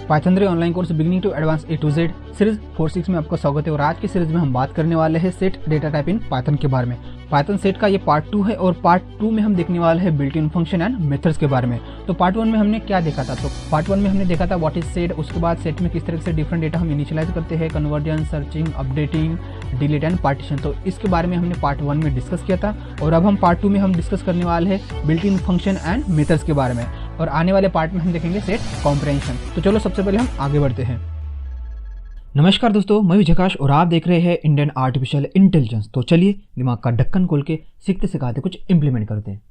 Python 3 online course beginning to advance A to Z series 46 में आपका स्वागत है। और आज की सीरीज में हम बात करने वाले हैं set data type in Python के बारे में। पाइथन सेट का ये पार्ट 2 है और पार्ट 2 में हम देखने वाले हैं built in function and methods के बारे में। तो पार्ट 1 में हमने क्या देखा था? तो पार्ट 1 में हमने देखा था व्हाट इज सेट, उसके बाद सेट में किस तरह से डिफरेंट डेटा हम इनिशियलाइज करते हैं, conversion, searching, updating, delete and partition. तो इसके बारे में हमने पार्ट 1 में डिस्कस किया था और अब हम पार्ट 2 में हम डिस्कस करने वाले हैं built in function and methods के बारे में। और आने वाले पार्ट में हम देखेंगे सेट कॉम्प्रिहेंशन। तो चलो सबसे पहले हम आगे बढ़ते हैं। नमस्कार दोस्तों, मैं हूं जकाश और आप देख रहे हैं इंडियन आर्टिफिशियल इंटेलिजेंस। तो चलिए दिमाग का ढक्कन खोल के सीखते सिखाते कुछ इंप्लीमेंट करते हैं।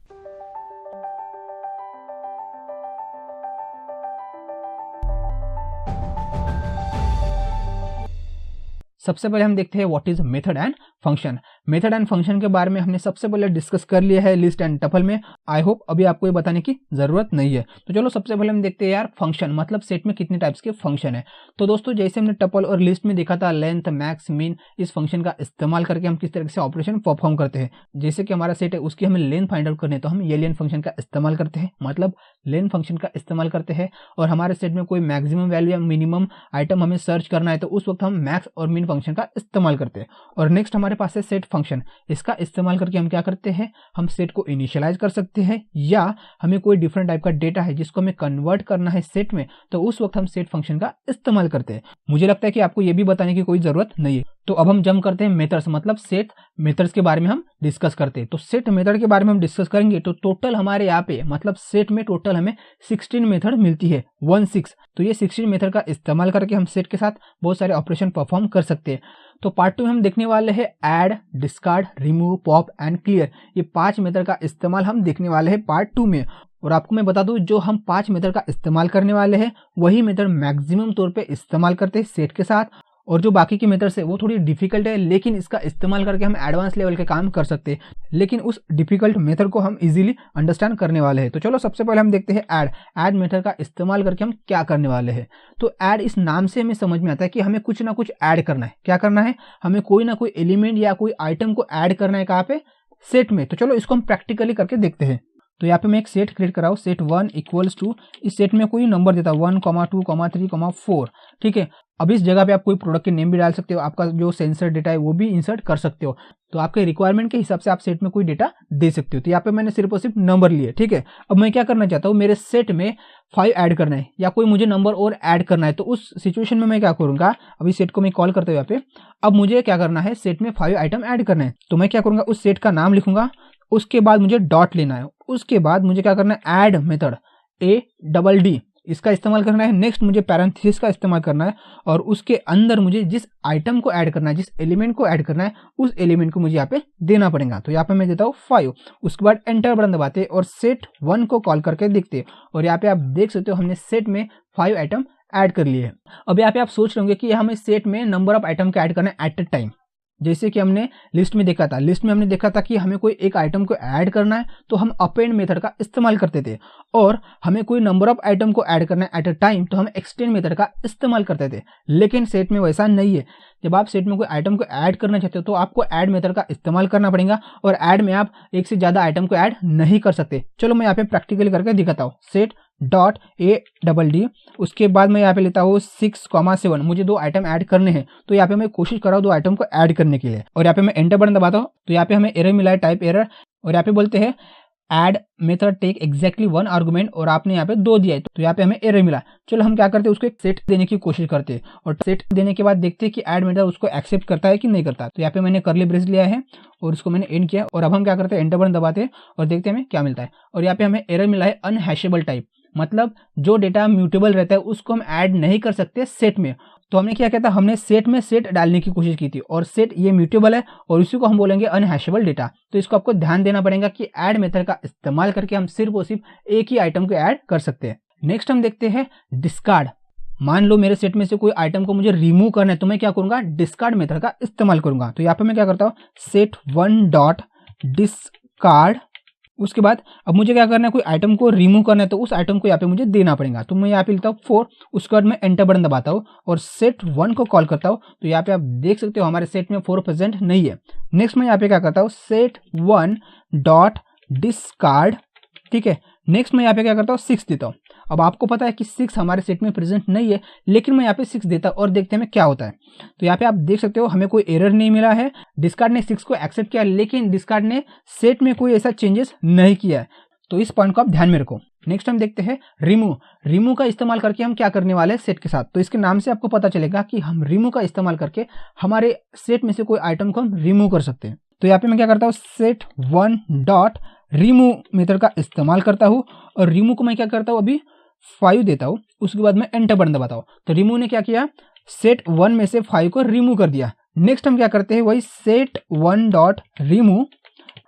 सबसे पहले हम देखते हैं what is method and function. Method and function के बारे में हमने सबसे पहले डिस्कस कर लिया है लिस्ट एंड टपल में। आई होप अभी आपको ये बताने की जरूरत नहीं है। तो चलो सबसे पहले हम देखते हैं यार फंक्शन मतलब सेट में कितने टाइप्स के फंक्शन है। तो दोस्तों जैसे हमने टपल और लिस्ट में देखा था लेंथ, मैक्स, मीन, इस फंक्शन का इस्तेमाल करके हम किस तरह से ऑपरेशन परफॉर्म करते हैं। जैसे कि हमारा सेट है उसकी हमें लेंथ फाइंड आउट करनी है तो हम ये लेन फंक्शन का इस्तेमाल करते हैं, मतलब लेन फंक्शन का इस्तेमाल करते हैं। और हमारे सेट में कोई मैक्सिमम वैल्यू या मिनिमम आइटम हमें सर्च करना है तो उस वक्त हम मैक्स और मिन फंक्शन का इस्तेमाल करते हैं। और नेक्स्ट हमारे पास है सेट फंक्शन। इसका इस्तेमाल करके हम क्या करते हैं, हम सेट को इनिशियलाइज कर सकते हैं या हमें कोई डिफरेंट टाइप का डेटा है जिसको हमें कन्वर्ट करना है सेट में तो उस वक्त हम सेट फंक्शन का इस्तेमाल करते हैं। मुझे लगता है कि आपको यह भी बताने की कोई जरूरत नहीं है। तो अब हम जंप करते हैं मेथड्स मतलब सेट मेथड्स के बारे में हम डिस्कस करते हैं। तो सेट मेथड के बारे में हम डिस्कस करेंगे तो टोटल हमारे यहाँ पे मतलब सेट में टोटल हमें 16 मेथड मिलती है 16। तो ये 16 मेथड का इस्तेमाल करके हम सेट के साथ बहुत सारे ऑपरेशन परफॉर्म कर सकते हैं। तो पार्ट 2 में हम देखने वाले हैं add, discard, remove, pop and clear. ये 5 मेथड का इस्तेमाल हम देखने वाले हैं पार्ट 2 में। और आपको मैं बता दूं जो हम 5 मेथड का इस्तेमाल करने वाले हैं वही मेथड मैक्सिमम तौर पे इस्तेमाल करते हैं सेट के साथ। और जो बाकी की मेथड्स है वो थोड़ी डिफिकल्ट है लेकिन इसका इस्तेमाल करके हम एडवांस लेवल के काम कर सकते हैं, लेकिन उस डिफिकल्ट मेथड को हम इजीली अंडरस्टैंड करने वाले हैं। तो चलो सबसे पहले हम देखते हैं ऐड। ऐड मेथड का इस्तेमाल करके हम क्या करने वाले हैं। तो ऐड इस नाम से हमें समझ में आता है कि हमें कुछ ना कुछ ऐड करना है। क्या करना है, हमें कोई ना कोई एलिमेंट या कोई आइटम को ऐड करना है। कहाँ पे, सेट में। तो चलो इसको हम प्रैक्टिकली करके देखते हैं। तो यहाँ पे मैं एक सेट क्रिएट कराऊँ, सेट 1 इक्वल्स टू, इस सेट में कोई नंबर देता है 1, 2, 3, 4। ठीक है। अब इस जगह पे आप कोई प्रोडक्ट के नेम भी डाल सकते हो, आपका जो सेंसर डेटा है वो भी इंसर्ट कर सकते हो। तो आपके रिक्वायरमेंट के हिसाब से आप सेट में कोई डेटा दे सकते हो। तो यहाँ पे मैंने सिर्फ और सिर्फ नंबर लिए। ठीक है। अब मैं क्या करना चाहता हूँ, मेरे सेट में 5 ऐड करना है या कोई मुझे नंबर और ऐड करना है। तो उस सिचुएशन में मैं क्या करूंगा, अभी सेट को मैं कॉल करता हूँ यहाँ पे। अब मुझे क्या करना है, सेट में 5 आइटम ऐड करना है। तो मैं क्या करूंगा, उस सेट का नाम लिखूंगा, उसके बाद मुझे डॉट लेना है, उसके बाद मुझे क्या करना है, ऐड मेथड ADD इसका इस्तेमाल करना है। नेक्स्ट मुझे पैरेंथेसिस का इस्तेमाल करना है और उसके अंदर मुझे जिस आइटम को ऐड करना है, जिस एलिमेंट को ऐड करना है उस एलिमेंट को मुझे यहाँ पे देना पड़ेगा। तो यहाँ पे मैं देता हूँ 5। उसके बाद एंटर बटन दबाते और सेट 1 को कॉल करके देखते और यहाँ पे आप देख सकते हो हमने सेट में 5 आइटम ऐड कर लिए हैं। अब यहाँ पे आप सोच रहे होंगे कि हमें सेट में नंबर ऑफ आइटम को ऐड करना है एट अ टाइम। जैसे कि हमने लिस्ट में देखा था, लिस्ट में हमने देखा था कि हमें कोई एक आइटम को ऐड करना है तो हम अपेंड मेथड का इस्तेमाल करते थे, और हमें कोई नंबर ऑफ आइटम को ऐड करना है एट अ टाइम तो हम एक्सटेंड मेथड का इस्तेमाल करते थे। लेकिन सेट में वैसा नहीं है। जब आप सेट में कोई आइटम को ऐड करना चाहते हो तो आपको ऐड मेथड का इस्तेमाल करना पड़ेगा और ऐड में आप एक से ज्यादा आइटम को ऐड नहीं कर सकते। चलो मैं यहाँ पे प्रैक्टिकली करके दिखाता हूँ। सेट डॉट ADD, उसके बाद मैं यहाँ पे लेता हूँ 6,7। मुझे 2 आइटम ऐड करने हैं तो यहाँ पे मैं कोशिश कर रहा हूँ 2 आइटम को ऐड करने के लिए और यहाँ पे मैं एंटर बटन दबाता हूँ। तो यहाँ पे हमें एरर मिला है, टाइप एरर, और यहाँ पे बोलते हैं add method take exactly 1 argument और आपने यहाँ पे 2 दिया है तो यहाँ पे हमें एरर मिला। चलो हम क्या करते हैं, उसको एक सेट देने की कोशिश करते हैं और सेट देने के बाद देखते हैं कि ऐड मेथड उसको एक्सेप्ट करता है कि नहीं करता। तो यहाँ पे मैंने कर्ली ब्रेस लिया है और उसको मैंने एंड किया और अब हम क्या करते हैं, एंटर बटन दबाते हैं और देखते हैं हमें क्या मिलता है। और यहाँ पे हमें एरर मिला है अनहैशेबल टाइप, मतलब जो डेटा म्यूटेबल रहता है उसको हम ऐड नहीं कर सकते सेट में। तो हमने क्या किया था, हमने सेट में सेट डालने की कोशिश की थी और सेट ये म्यूटेबल है और इसी को हम बोलेंगे अनहैशेबल डेटा। तो इसको आपको ध्यान देना पड़ेगा कि ऐड मेथड का इस्तेमाल करके हम सिर्फ और सिर्फ एक ही आइटम को ऐड कर सकते हैं। नेक्स्ट हम देखते हैं डिस्कार्ड। मान लो मेरे सेट में से कोई आइटम को मुझे रिमूव करना है तो मैं क्या करूंगा, डिस्कार्ड मेथड का इस्तेमाल करूंगा। तो यहाँ पे मैं क्या करता हूँ, सेट 1 डॉट डिस्कार्ड। उसके बाद अब मुझे क्या करना है, कोई आइटम को रिमूव करना है तो उस आइटम को यहाँ पे मुझे देना पड़ेगा। तो मैं यहाँ पे लिखता हूँ 4, उसके बाद मैं एंटर बटन दबाता हूँ और सेट 1 को कॉल करता हूँ। तो यहाँ पे आप देख सकते हो हमारे सेट में 4 प्रेजेंट नहीं है। नेक्स्ट मैं यहाँ पे क्या करता हूँ, सेट 1 डॉट डिस्कार्ड। ठीक है। नेक्स्ट मैं यहाँ पे क्या करता हूँ, 6 देता हूँ। अब आपको पता है कि 6 हमारे सेट में प्रेजेंट नहीं है, लेकिन मैं यहाँ पे 6 देता और देखते हैं क्या होता है। तो यहाँ पे आप देख सकते हो हमें कोई एरर नहीं मिला है, डिस्कार्ड ने 6 को एक्सेप्ट किया, लेकिन डिस्कार्ड ने सेट में कोई ऐसा चेंजेस नहीं किया है। तो इस पॉइंट को आप ध्यान में रखो। नेक्स्ट हम देखते हैं रिमूव का इस्तेमाल करके हम क्या करने वाले हैं सेट के साथ। तो इसके नाम से आपको पता चलेगा कि हम रिमूव का इस्तेमाल करके हमारे सेट में से कोई आइटम को हम रिमूव कर सकते हैं। तो यहाँ पे मैं क्या करता हूँ, set one dot remove method का इस्तेमाल करता हूँ और रिमूव को मैं क्या करता हूँ, अभी 5 देता हूँ। उसके बाद मैं एंटर बटन दबाता हूँ। तो रिमूव ने क्या किया, सेट 1 में से 5 को रिमूव कर दिया। नेक्स्ट हम क्या करते हैं, वही सेट 1 डॉट रिमूव।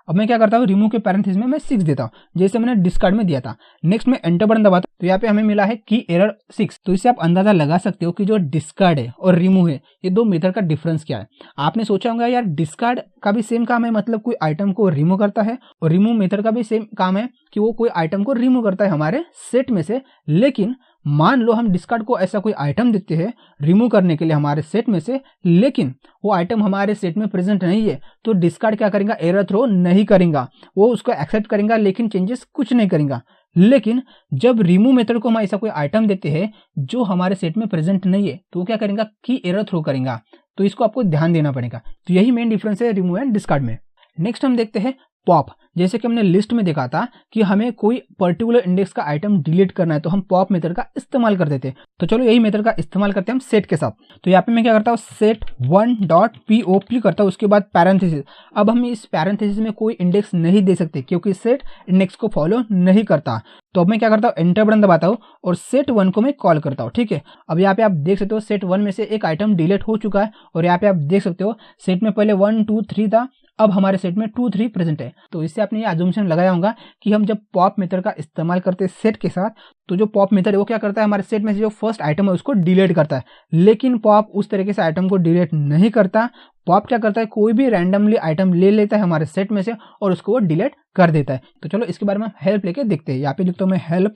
अब मैं क्या करता हूँ, रिमूव के पैरेंथेसिस में मैं 6 देता हूँ, जैसे मैंने डिस्कार्ड में दिया था। नेक्स्ट मैं एंटर बटन दबाता हूँ। तो यहाँ पे हमें मिला है की एरर 6। तो इससे आप अंदाजा लगा सकते हो कि जो डिस्कार्ड है और रिमूव है, ये दो मेथड का डिफरेंस क्या है। आपने सोचा होगा यार डिस्कार्ड का भी सेम काम है, मतलब कोई आइटम को रिमूव करता है, और रिमूव मेथड का भी सेम काम है कि वो कोई आइटम को रिमूव करता है हमारे सेट में से। लेकिन मान लो हम डिस्कार्ड को ऐसा कोई आइटम देते हैं रिमूव करने के लिए हमारे सेट में से, लेकिन वो आइटम हमारे सेट में प्रेजेंट नहीं है, तो डिस्कार्ड क्या करेगा, एरर थ्रो नहीं करेगा, वो उसको एक्सेप्ट करेगा लेकिन चेंजेस कुछ नहीं करेगा। लेकिन जब रिमूव मेथड को हम ऐसा कोई आइटम देते हैं जो हमारे सेट में प्रेजेंट नहीं है, तो वो क्या करेगा, की एरर थ्रो करेगा। तो इसको आपको ध्यान देना पड़ेगा। तो यही मेन डिफरेंस है रिमूव एंड डिस्कार्ड में। नेक्स्ट हम देखते हैं पॉप। जैसे कि हमने लिस्ट में देखा था कि हमें कोई पर्टिकुलर इंडेक्स का आइटम डिलीट करना है, तो हम पॉप मेथड का इस्तेमाल कर देते हैं। तो चलो यही मेथड का इस्तेमाल करते हैं हम सेट के साथ। तो यहाँ पे मैं क्या करता हूँ, सेट 1 डॉट पॉप करता हूँ, उसके बाद पैरेंथेसिस। अब हम इस पैरेंथेसिस में कोई इंडेक्स नहीं दे सकते क्योंकि सेट इंडेक्स को फॉलो नहीं करता। तो अब मैं क्या करता हूँ, एंटर बटन दबाता हूँ और सेट 1 को मैं कॉल करता हूँ। ठीक है, अब यहाँ पे आप देख सकते हो सेट 1 में से एक आइटम डिलीट हो चुका है, और यहाँ पे आप देख सकते हो सेट में पहले 1 2 3 था, अब हमारे सेट में 2 3 प्रेजेंट है। तो इससे आपने ये अजम्पशन लगाया होगा कि हम जब पॉप मेथड का इस्तेमाल करते हैं सेट के साथ, तो जो पॉप मेथड है वो क्या करता है, हमारे सेट में से जो फर्स्ट आइटम है उसको डिलीट करता है। लेकिन पॉप उस तरीके से आइटम को डिलीट नहीं करता। पॉप क्या करता है, कोई भी रैंडमली आइटम ले लेता है हमारे सेट में से और उसको वो डिलीट कर देता है। तो चलो इसके बारे में हेल्प लेके देखते हैं। यहाँ पे लिखता हूँ मैं हेल्प,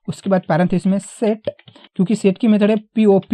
उसके बाद पैरेंथेसिस में सेट, क्योंकि सेट की मेथड है पॉप।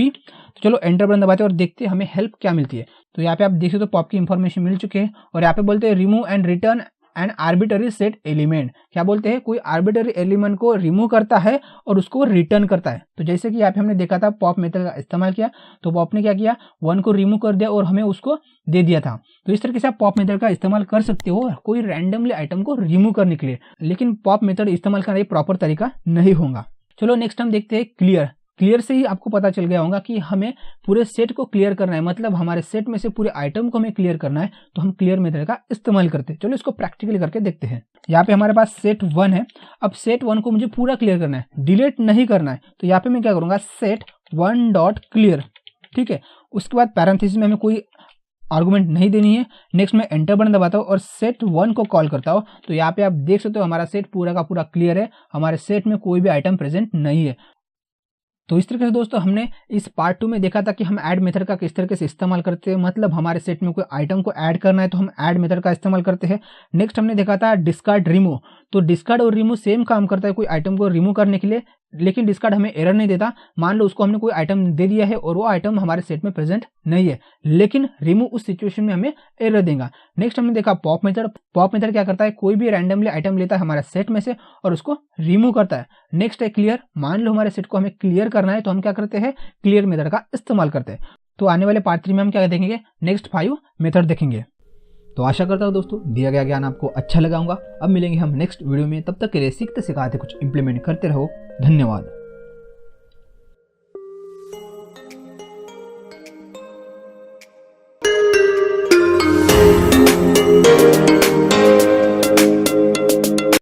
तो चलो एंटर बटन दबाते हैं और देखते हैं हमें हेल्प क्या मिलती है। तो यहाँ पे आप देख सकते हो पॉप की इंफॉर्मेशन मिल चुके हैं, और यहाँ पे बोलते हैं remove and return and arbitrary set element. क्या बोलते हैं, कोई आर्बिटरी एलिमेंट को रिमूव करता है और उसको रिटर्न करता है। तो जैसे कि यहाँ पे हमने देखा था पॉप मेथड का इस्तेमाल किया, तो पॉप ने क्या किया, 1 को रिमूव कर दिया और हमें उसको दे दिया था। तो इस तरीके से आप पॉप मेथड का इस्तेमाल कर सकते हो कोई रैंडमली आइटम को रिमूव करने के लिए, लेकिन पॉप मेथड इस्तेमाल करना एक प्रॉपर तरीका नहीं होगा। चलो नेक्स्ट हम देखते हैं क्लियर। क्लियर से ही आपको पता चल गया होगा कि हमें पूरे सेट को क्लियर करना है, मतलब हमारे सेट में से पूरे आइटम को हमें क्लियर करना है, तो हम क्लियर मेथड का इस्तेमाल करते हैं। चलो इसको प्रैक्टिकली करके देखते हैं। यहाँ पे हमारे पास सेट 1 है। अब सेट 1 को मुझे पूरा क्लियर करना है, डिलीट नहीं करना है। तो यहाँ पे मैं क्या करूंगा, सेट 1 डॉट क्लियर। ठीक है, उसके बाद पैरेंथेसिस में हमें कोई आर्गुमेंट नहीं देनी है। नेक्स्ट मैं एंटर बटन दबाता हूँ और सेट 1 को कॉल करता हूँ। तो यहाँ पे आप देख सकते हो हमारा सेट पूरा का पूरा क्लियर है, हमारे सेट में कोई भी आइटम प्रेजेंट नहीं है। तो इस तरीके से दोस्तों हमने इस पार्ट 2 में देखा था कि हम ऐड मेथड का किस तरीके से इस्तेमाल करते हैं, मतलब हमारे सेट में कोई आइटम को ऐड करना है तो हम ऐड मेथड का इस्तेमाल करते हैं। नेक्स्ट हमने देखा था डिस्कार्ड रिमूव। तो डिस्कार्ड और रिमूव सेम काम करता है कोई आइटम को रिमूव करने के लिए, लेकिन डिस्कार्ड हमें एरर नहीं देता। मान लो उसको हमने कोई आइटम दे दिया है और वो आइटम हमारे सेट में प्रेजेंट नहीं है, लेकिन रिमूव उस सिचुएशन में हमें एरर देगा। नेक्स्ट हमने देखा पॉप मेथड। पॉप मेथड क्या करता है, कोई भी रैंडमली आइटम लेता है हमारे सेट में से और उसको रिमूव करता है। नेक्स्ट है क्लियर। मान लो हमारे सेट को हमें क्लियर करना है तो हम क्या करते हैं, क्लियर मेथड का इस्तेमाल करते हैं। तो आने वाले पार्ट 3 में हम क्या देखेंगे, नेक्स्ट 5 मेथड देखेंगे। तो आशा करता हूँ दोस्तों दिया गया ज्ञान आपको अच्छा लगा होगा। अब मिलेंगे हम नेक्स्ट वीडियो में, तब तक के लिए सीखते सिखाते कुछ इंप्लीमेंट करते रहो। धन्यवाद।